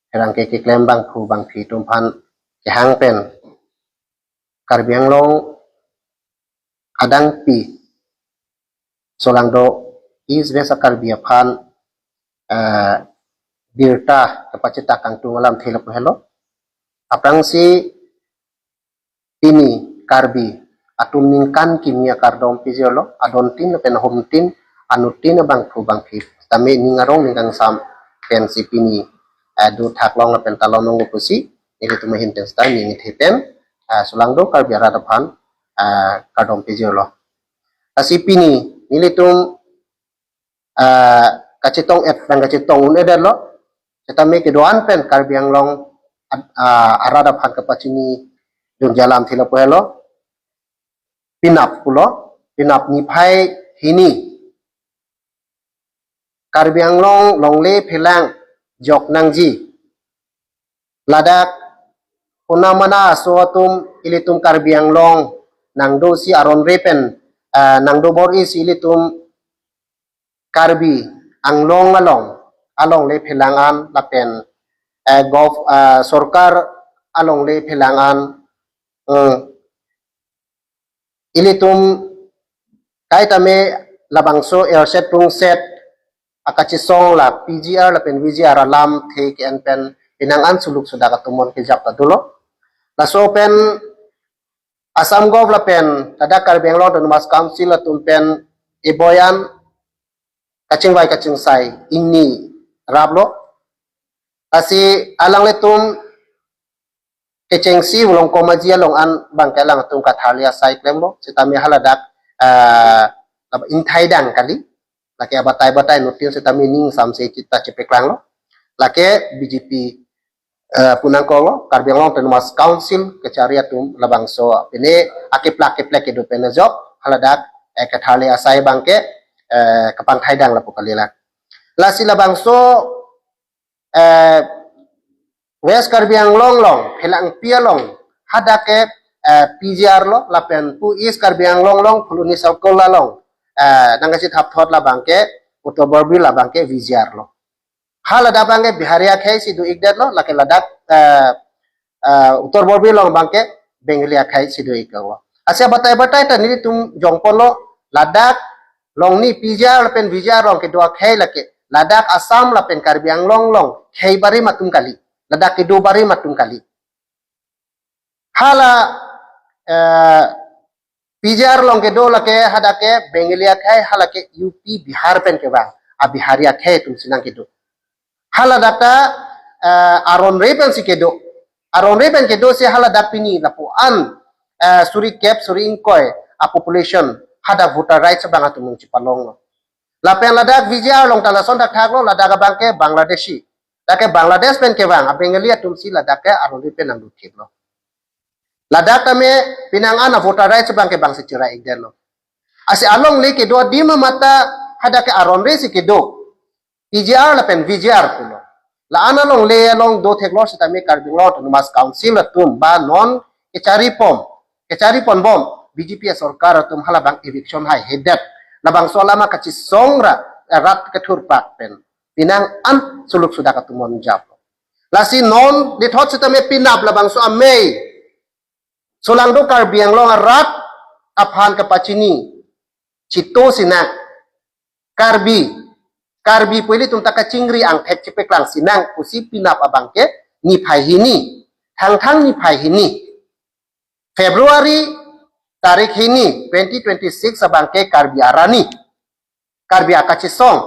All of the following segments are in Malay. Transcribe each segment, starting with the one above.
herang ke klem bang phu bang phi tum phan ke hang pen Karbi Anglong adang pi solang do is vesa Karbi phan birta kapacita kang tungalam thela hello aprang si ini Karbi atum ningkan kimia kardom pizolo adon tin pen hom tin anutin bang phu bang phi tame ningarong ningkang sam pen si pini du thaklong pen talong nong pusi ini tu mahin ten sta ni theten solang do Karbi arada phan kardom pizolo asipini nilitum kacitong et bang kacitong unedalo setame kedoan pen Karbi Anglong arada phan kapacini dung jalam thila pohelo pinap pulo pinap ni phai hini Karbi Anglong longle phelang jok nangji ladak unamana soatum ilitum Karbi Anglong nangdo si aron repen nangdo bori si ilitum Karbi Anglong along le phelangan lapen gov sorkar along le phelangan ilitum kai tame labangso airset pung set akachisong la PGR la pen VGR alam thek en pen pinangan suluk sudah katumon ke jap tadulo la so pen Assam gov la pen tada Karbi Anglong Autonomous Council la tum pen iboyan kacing vai kacing sai ini rablo asi alang letum kecengsi ulong komajia long an bangkelang tung kathalia sai klemlo sitami haladak in thaidang kali lake batai nutil sitami ning samse kita cepeklang lo lake BJP punangkolo Karbi Anglong Autonomous Council kecariatum labangso ini akip kedo penajok haladak kathalia sai bangke kapang thaidang la pukalila la sila bangso West Karbi Anglong long phelang pialong hadake PGR lo lapen pu East Karbi Anglong long phuluni saukola long nangasi thap thot la bangke utoborbi la bangke VGR lo halada bangke biharia khai sidu igdat lo lake ladak utoborbi long bangke bengalia khai sidu ikawo asia batai ta ni tum jongpolo ladak long ni PGR lapen VGR long ke dua khai lake ladak Assam lapen Karbi Anglong long khai bari matum kali ladak ke dua bari matum kali hala PGR long ke do lake hadake bengalia khai halake UP Bihar pen ke bang abiharia khai tum sinang ke do hala data aron repen si ke do si hala dak pini lapu an suri cap suri inkoy a population hada voter rights bang atum municipalong lapen ladak VGR long talason dak thaglo ladak bangke Bangladeshi dake Bangladesh pen ke bang bengalia tum si ladake aron repen nang dukhiblo ladak tame pinangan a voter rights bangke bang secira igdelo asi along le ke do dima mata hadake aron re si ke do PGR lapen VGR pulo la ana long le long do theklo sitame Karbi Anglong Autonomous Council tum ba non kecari pon bom BJP sorkar tum halabang eviction hai hedat labang solama kaci songra rat ketur pak pen pinang an suluk sudah katumon jap lasi non dithot sitame pinap labang so amei solang do Karbi Anglong rat aphan kapacini cito sinak Karbi pwede tum takacingri ang thek cepeklang sinang pusi pinap abangke ni phai hini thang ni phai hini Februari tarik hini 2026 abangke Karbi arani Karbi akachisong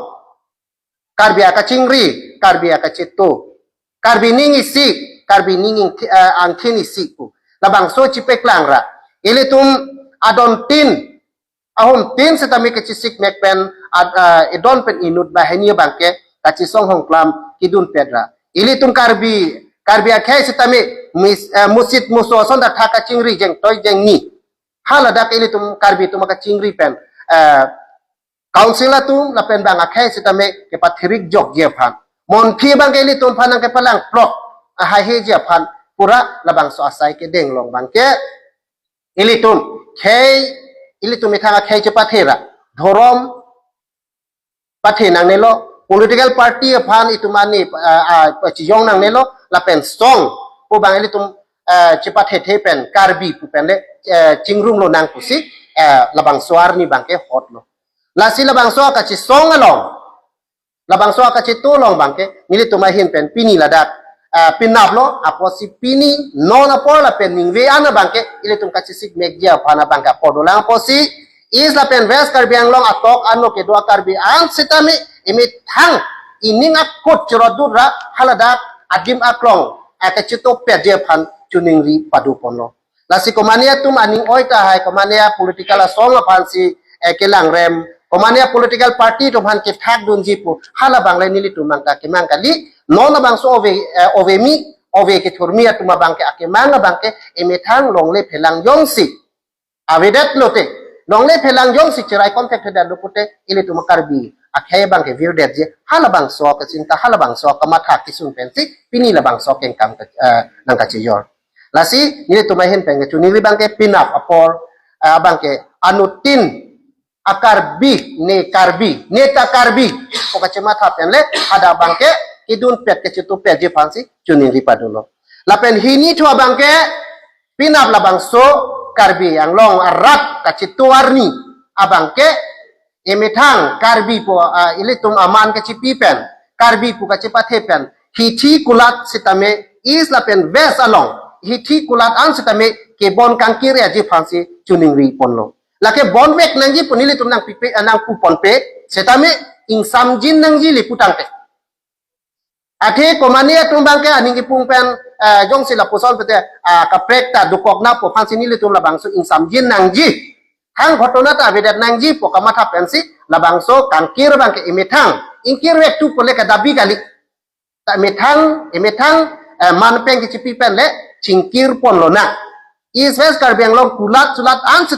Karbi akacingri Karbi akacito Karbi ningi si Karbi ninging angkini si pu labang so cepeklang ra ilitum adon tin ahom tin setami kecisik mekpen edon pen inut bahenia bangke kacisong hongklam kidun pedra ili tum Karbi akhai setami musit muso sonda thaka cingri jeng toy jeng ni halada ili tum Karbi tum maka cingri pen council tum la pen bang akhai setami ke pathirik jok jefan mon phi bang ili tum phanang ke palang plok hai he jefan pura labang so asai ke deng long bangke ili tum khai ili tum ithanga khai che pathera dhorom pathe nang nelo political party aphan itu mani chiyong nang nelo la pen song po bang eli tum cepat he pen karbi pu pen le chingrung lo nang pusi labang suar ni bangke hot lo la si labang so ka chi song along labang so ka chi tulong bangke nili tumahin pen pini ladak pinap lo apo si pini non apo la pen ningve ana bangke ili tum ka chi sik megia phana bangka podolang apo si is la pen ves karbi anglong atok ano ke dua karbi ang sitami imi thang ining akot chorodura haladak adim aklong akachito pedje phan chuningri padu ponlo lasi komania tum aning oita hai komania political song phan si kelang rem komania political party to phan ke thak dun jipu hala bangle nili tumangka ke mangkali nona bangso ove mi ove ke thurmia tuma bangke ake manga bangke imi thang longle phelang yongsi avedat lote longle phelang yongsi chirai contact da lupute ili tumakarbi akhaya bang ke view det je hala bang so ka cinta hala bang so ka matha kisun pensi pini la bang so ken kam nang ka chiyor lasi ni tu mahin peng chu ni bang ke pinap apor bang ke anutin akar bi ne karbi neta karbi ko ka chema tha pen le ada bang ke kidun pet ke chitu pet je fansi chu ni ri padulo la pen hini thua bang ke pinap la bang so karbi ang long arat ka chitu warni abang ke emetang karbi po ilitum aman ke cipipen karbi po ka cipathepen hithi kulat sitame is la pen ves along hithi kulat an sitame ke bon kangkire ji phansi chuningri ponlo la ke bon vek nangji punili tum nang pipe nang pu ponpe sitame insam jin nangji li putangte athe komania tum bangke aningi pungpen jong sila pusol pete ka prekta dukok na po phansi nili tum la bangso insam jin nangji hang ghotona ta vedat nangji po kamatha pensi labangso kangkir bangke imetang ingkir wek tu pole ka dabi kali ta imetang man peng ki cipi pen le cingkir pon lona is ves kar beng long kulat sulat an